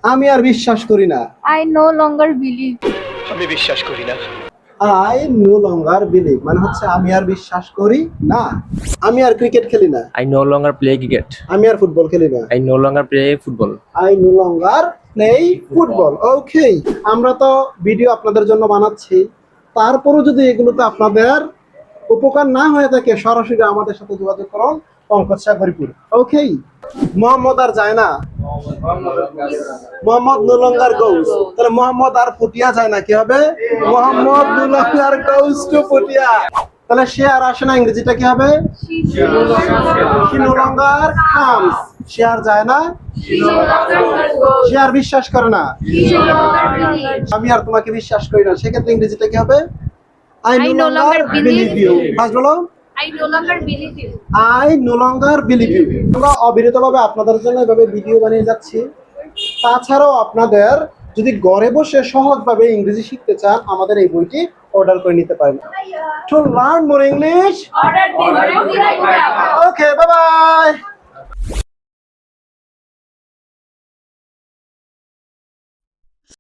আমি আর বিশ্বাস করি না। I no longer believe. আমি বিশ্বাস করি না। আই নো লঙ্গার বিলিভ মানে হচ্ছে আমি আর বিশ্বাস করি না। আমি আর ক্রিকেট খেলি না। I no longer play cricket. আমি আর ফুটবল খেলি না। I no longer play football. I no longer play football. Okay, আমরা তো ভিডিও আপনাদের জন্য বানাচ্ছি, তারপরও যদি এগুলোতে আপনাদের উপকার না হয়ে থাকে সরাসরি আমাদের সাথে যোগাযোগ করুন পঙ্কজ সাগরীপুর। ওকে, মোহাম্মদ আর যায় না, মোহাম্মদ নো লঙ্গার গোস, তাহলে মোহাম্মদ আর পুটিয়া যায় না, কি হবে? Mohammad no longer goes to Puthia. তাহলে সে আর আসে না, ইংরেজিটা কি হবে? Say no longer comes. সে আর যায় না, সে আর বিশ্বাস করে না, আমি আর তোমাকে বিশ্বাস করি না, সেক্ষেত্রে ইংরেজিটা কি হবে? I no longer believe you. First বলো, I no longer believe you. I no longer believe you. আমরা অবিরতভাবে আপনাদের জন্য এভাবে ভিডিও বানিয়ে যাচ্ছি। তাছাড়াও আপনাদের যদি ঘরে বসে সহজভাবে ইংরেজি শিখতে চান, আমাদের এই বইটি অর্ডার করে নিতে পারেন। To learn more English, Order this book right now. Okay, bye bye.